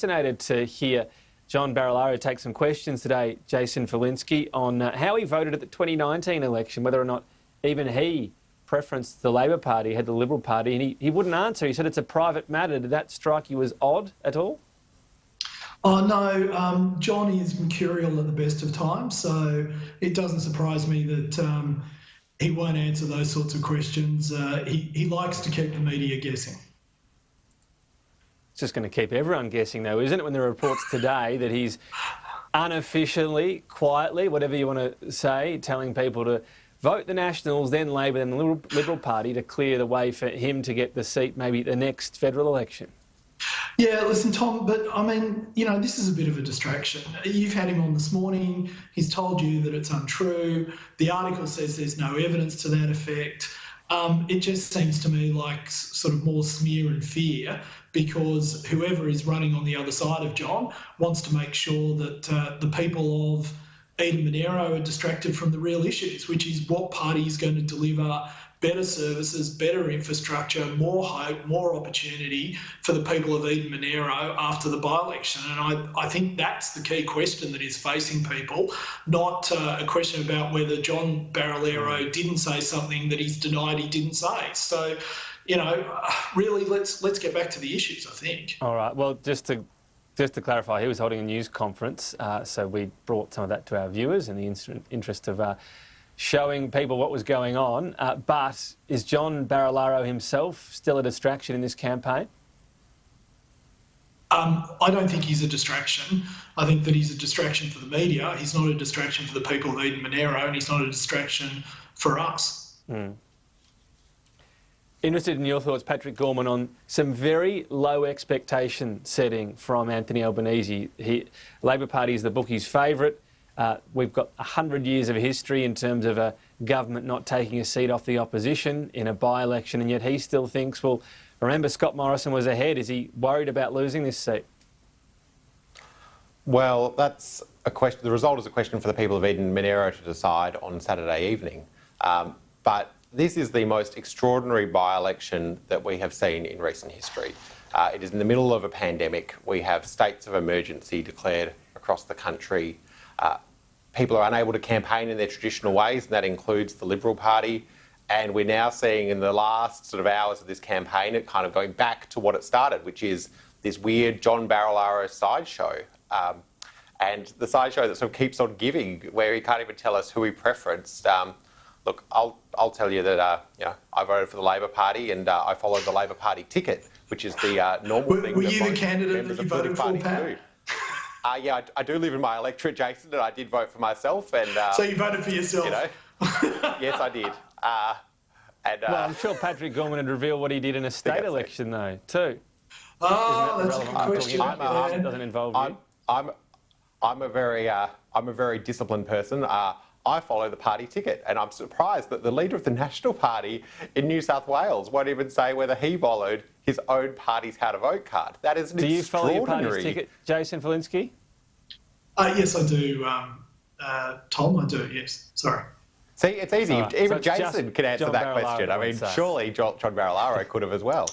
Fascinated to hear John Barilaro take some questions today, Jason Falinski, on how he voted at the 2019 election, whether or not even he preferenced the Labor Party, had the Liberal Party, and he wouldn't answer. He said it's a private matter. Did that strike you as odd at all? Oh, no, John is mercurial at the best of times, so it doesn't surprise me that he won't answer those sorts of questions. He likes to keep the media guessing. It's just going to keep everyone guessing, though, isn't it, when there are reports today that he's unofficially, quietly, whatever you want to say, telling people to vote the Nationals, then Labor, then the Liberal Party to clear the way for him to get the seat maybe at the next federal election? Yeah, listen, Tom, but I mean, you know, this is a bit of a distraction. You've had him on this morning. He's told you that it's untrue. The article says there's no evidence to that effect. It just seems to me like sort of more smear and fear, because whoever is running on the other side of John wants to make sure that the people of Eden-Monaro are distracted from the real issues, which is what party is going to deliver better services, better infrastructure, more hope, more opportunity for the people of Eden-Monaro after the by-election. And I think that's the key question that is facing people, not a question about whether John Barilaro didn't say something that he's denied he didn't say. So, you know, really, let's get back to the issues, I think. All right. Well, just to clarify, he was holding a news conference, so we brought some of that to our viewers in the interest of showing people what was going on. But is John Barilaro himself still a distraction in this campaign? I don't think he's a distraction. I think that he's a distraction for the media. He's not a distraction for the people of Eden-Monaro, and he's not a distraction for us. Interested in your thoughts, Patrick Gorman, on some very low expectation setting from Anthony Albanese. Labor Party is the bookie's favourite. We've got 100 years of history in terms of a government not taking a seat off the opposition in a by-election, and yet he still thinks, well, remember Scott Morrison was ahead. Is he worried about losing this seat? Well, that's a question. The result is a question for the people of Eden-Monaro to decide on Saturday evening. But this is the most extraordinary by-election that we have seen in recent history. It is in the middle of a pandemic. We have states of emergency declared across the country. People are unable to campaign in their traditional ways, and that includes the Liberal Party. And we're now seeing in the last sort of hours of this campaign it kind of going back to what it started, which is this weird John Barilaro sideshow. And the sideshow that sort of keeps on giving, where he can't even tell us who he preferenced. Look, I'll tell you that I voted for the Labor Party, and I followed the Labor Party ticket, which is the normal thing. Were you the candidate that you voted for, Pat? Yeah, I do live in my electorate, Jason, and I did vote for myself. And so you voted for yourself? You know, yes, I did. Well, I'm sure Patrick Gorman would reveal what he did in a state election, though, too. Oh, that's a good question. It doesn't involve you. I'm a very disciplined person. I follow the party ticket, and I'm surprised that the leader of the National Party in New South Wales won't even say whether he followed his own party's how to vote card. That is an extraordinary... Do you follow your party's ticket, Jason Falinski? Yes, I do, Tom, I do, yes. Sorry. See, it's easy. Right. Even Jason can answer that question. I mean, surely John Barilaro could have as well.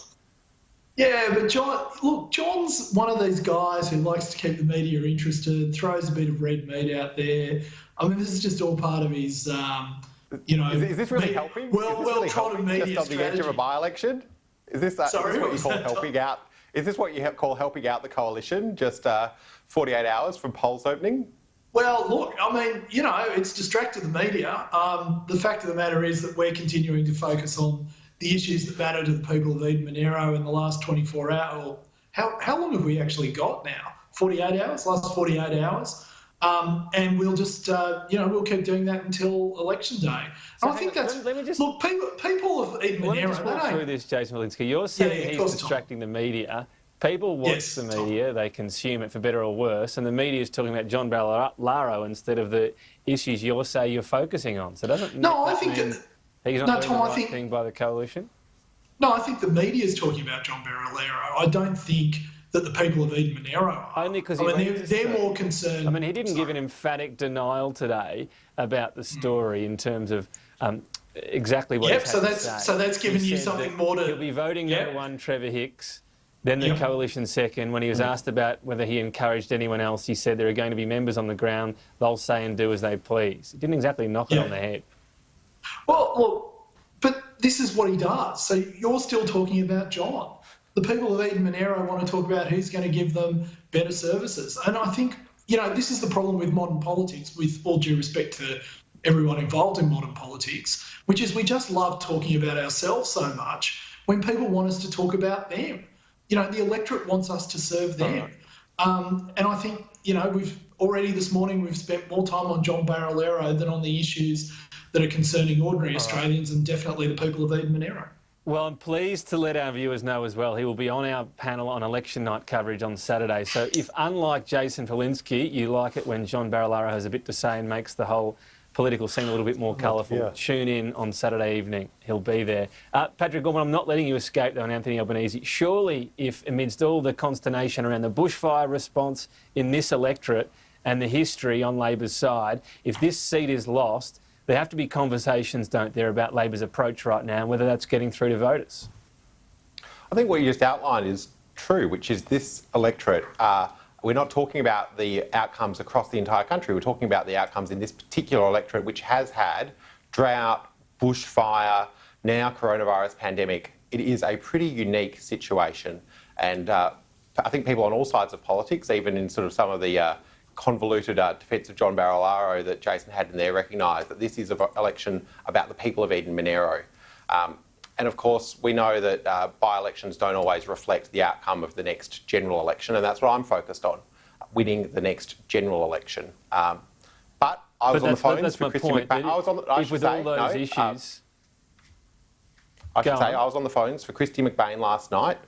Yeah, but John's one of these guys who likes to keep the media interested, throws a bit of red meat out there. I mean, this is just all part of his, Is this really helping? Well-trodden media just on the edge of a by-election? Is this what you call helping out? Is this what you call helping out the coalition? Just 48 hours from polls opening? Well, look, I mean, you know, it's distracted the media. The fact of the matter is that we're continuing to focus on the issues that matter to the people of Eden-Monaro in the last 24 hours. How long have we actually got now? 48 hours? Last 48 hours? And we'll just, we'll keep doing that until election day. So I think look, people of Eden-Monaro... Let me just walk through this, Jason Falinski. You're saying he's distracting the media. People watch the media, they consume it for better or worse, and the media is talking about John Barilaro instead of the issues you're saying you're focusing on. So doesn't that mean he's not doing the right thing by the coalition? No, I think the media is talking about John Barilaro. I don't think that the people of Eden-Monaro are. Only because they're more concerned. I mean, he didn't give an emphatic denial today about the story in terms of exactly what he's had to say. So that's given you something more to... He'll be voting number one, Trevor Hicks. Then the coalition second, when he was asked about whether he encouraged anyone else, he said there are going to be members on the ground, they'll say and do as they please. He didn't exactly knock it on the head. Well, look, but this is what he does. So you're still talking about John. The people of Eden-Monaro want to talk about who's going to give them better services. And I think, this is the problem with modern politics, with all due respect to everyone involved in modern politics, which is we just love talking about ourselves so much when people want us to talk about them. The electorate wants us to serve them. And I think, we've already this morning, we've spent more time on John Barilaro than on the issues that are concerning ordinary Australians and definitely the people of Eden-Monaro. Well, I'm pleased to let our viewers know as well, he will be on our panel on election night coverage on Saturday. So if, unlike Jason Falinski, you like it when John Barilaro has a bit to say and makes the whole political scene a little bit more colourful, tune in on Saturday evening. He'll be there. Patrick Gorman, I'm not letting you escape, though, on Anthony Albanese. Surely, if amidst all the consternation around the bushfire response in this electorate and the history on Labor's side, if this seat is lost, there have to be conversations, don't there, about Labor's approach right now and whether that's getting through to voters. I think what you just outlined is true, which is this electorate, we're not talking about the outcomes across the entire country. We're talking about the outcomes in this particular electorate, which has had drought, bushfire, now coronavirus pandemic. It is a pretty unique situation. And I think people on all sides of politics, even in sort of some of the convoluted defence of John Barilaro that Jason had in there, recognise that this is an election about the people of Eden-Monaro. And of course, we know that by-elections don't always reflect the outcome of the next general election, and that's what I'm focused on, winning the next general election. But I was on the phones for Christy McBain. I was on the phones for Christy McBain last night,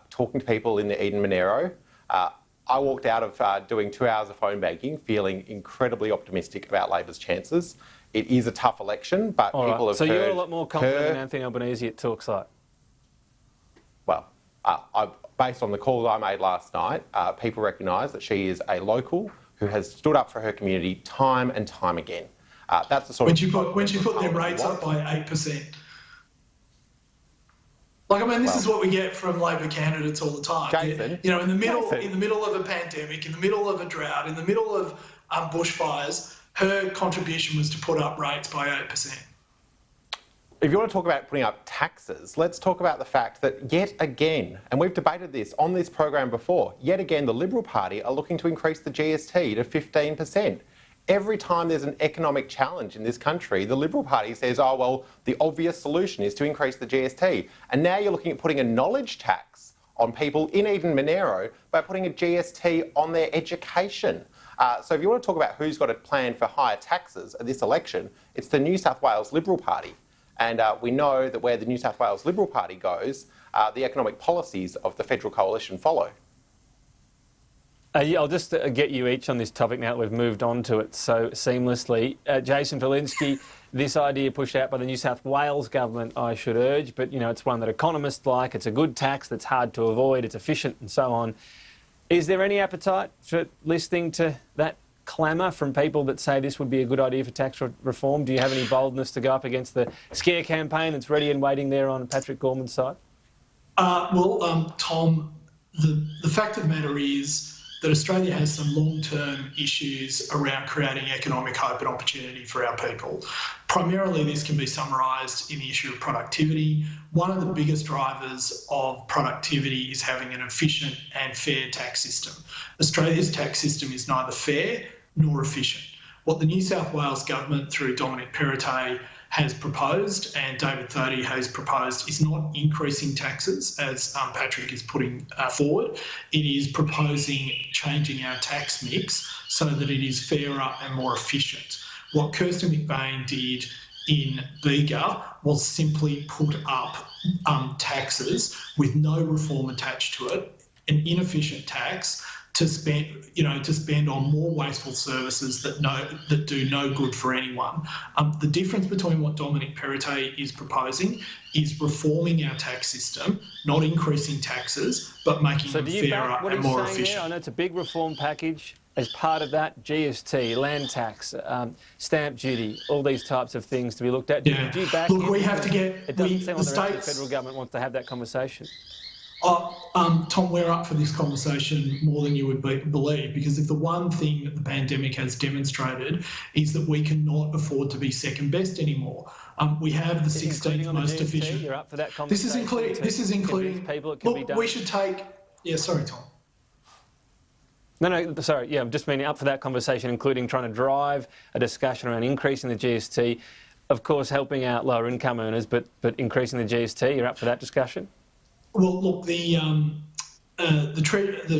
talking to people in the Eden-Monaro. I walked out of doing 2 hours of phone banking feeling incredibly optimistic about Labor's chances. It is a tough election, but people have So heard you're a lot more confident than Anthony Albanese, it talks like? Well, based on the calls I made last night, people recognise that she is a local who has stood up for her community time and time again. That's the sort of... When she put their rates up by 8%. This is what we get from Labor candidates all the time. Jason, in the middle of a pandemic, in the middle of a drought, in the middle of bushfires, her contribution was to put up rates by 8%. If you want to talk about putting up taxes, let's talk about the fact that yet again, and we've debated this on this program before, yet again the Liberal Party are looking to increase the GST to 15%. Every time there's an economic challenge in this country, the Liberal Party says, oh, well, the obvious solution is to increase the GST. And now you're looking at putting a knowledge tax on people in Eden-Monaro by putting a GST on their education. So if you want to talk about who's got a plan for higher taxes at this election, it's the New South Wales Liberal Party. And we know that where the New South Wales Liberal Party goes, the economic policies of the federal coalition follow. I'll just get you each on this topic now that we've moved on to it so seamlessly. Jason Falinski, this idea pushed out by the New South Wales government, I should urge, but it's one that economists like. It's a good tax that's hard to avoid, it's efficient and so on. Is there any appetite for listening to that clamour from people that say this would be a good idea for tax reform? Do you have any boldness to go up against the scare campaign that's ready and waiting there on Patrick Gorman's side? Tom, the fact of the matter is that Australia has some long-term issues around creating economic hope and opportunity for our people. Primarily, this can be summarised in the issue of productivity. One of the biggest drivers of productivity is having an efficient and fair tax system. Australia's tax system is neither fair nor efficient. What the New South Wales government, through Dominic Perrottet, has proposed, and David Thodey has proposed, is not increasing taxes, as Patrick is putting forward. It is proposing changing our tax mix so that it is fairer and more efficient. What Kirsten McBain did in Bega was simply put up taxes with no reform attached to it, an inefficient tax to spend on more wasteful services that do no good for anyone. The difference between what Dominic Perrottet is proposing is reforming our tax system, not increasing taxes, but making them fairer and more efficient. I know it's a big reform package. As part of that, GST, land tax, stamp duty, all these types of things to be looked at. Yeah. Do you back Look, we have to get... It doesn't seem like the rest of the federal government wants to have that conversation. Tom, we're up for this conversation more than you would believe, because if the one thing that the pandemic has demonstrated is that we cannot afford to be second best anymore. We have the 16th most efficient. You're up for that conversation. This is including people. It can be done. We should take. Yeah, sorry, Tom. No, sorry. Yeah, I'm just meaning up for that conversation, including trying to drive a discussion around increasing the GST. Of course, helping out lower income earners, but increasing the GST. You're up for that discussion? Well, look, the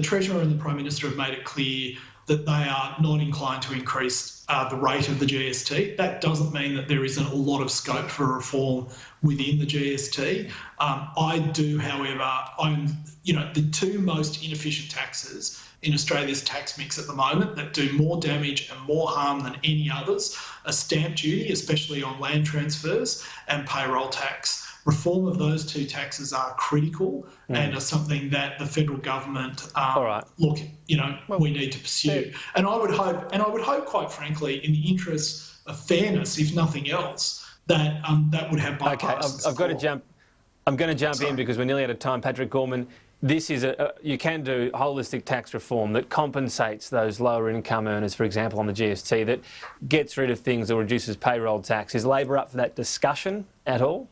Treasurer and the Prime Minister have made it clear that they are not inclined to increase the rate of the GST. That doesn't mean that there isn't a lot of scope for reform within the GST. I do, however, the two most inefficient taxes in Australia's tax mix at the moment that do more damage and more harm than any others are stamp duty, especially on land transfers, and payroll tax. Reform of those two taxes are critical and are something that the federal government, we need to pursue. And I would hope, quite frankly, in the interests of fairness, if nothing else, that that would have bipartisan support. I'm going to jump in because we're nearly out of time. Patrick Gorman, this is you can do holistic tax reform that compensates those lower income earners, for example, on the GST, that gets rid of things or reduces payroll tax. Is Labor up for that discussion at all?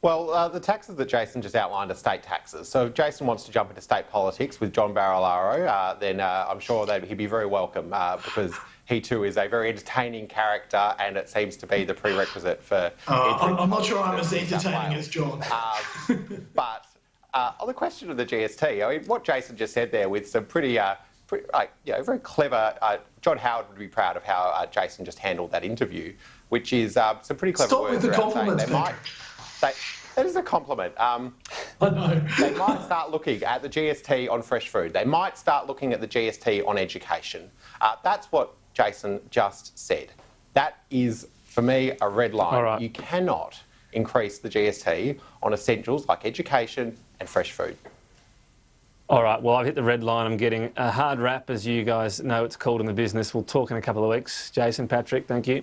Well, the taxes that Jason just outlined are state taxes. So if Jason wants to jump into state politics with John Barilaro, then I'm sure that he'd be very welcome because he too is a very entertaining character, and it seems to be the prerequisite for... I'm not sure I'm as entertaining as John. But on the question of the GST, I mean, what Jason just said there with some pretty very clever... John Howard would be proud of how Jason just handled that interview, which is some pretty clever Stop words with the around saying compliments, that is a compliment. I know. They might start looking at the GST on fresh food. They might start looking at the GST on education. That's what Jason just said. That is, for me, a red line. All right. You cannot increase the GST on essentials like education and fresh food. All right, well, I've hit the red line. I'm getting a hard rap, as you guys know it's called in the business. We'll talk in a couple of weeks. Jason, Patrick, thank you.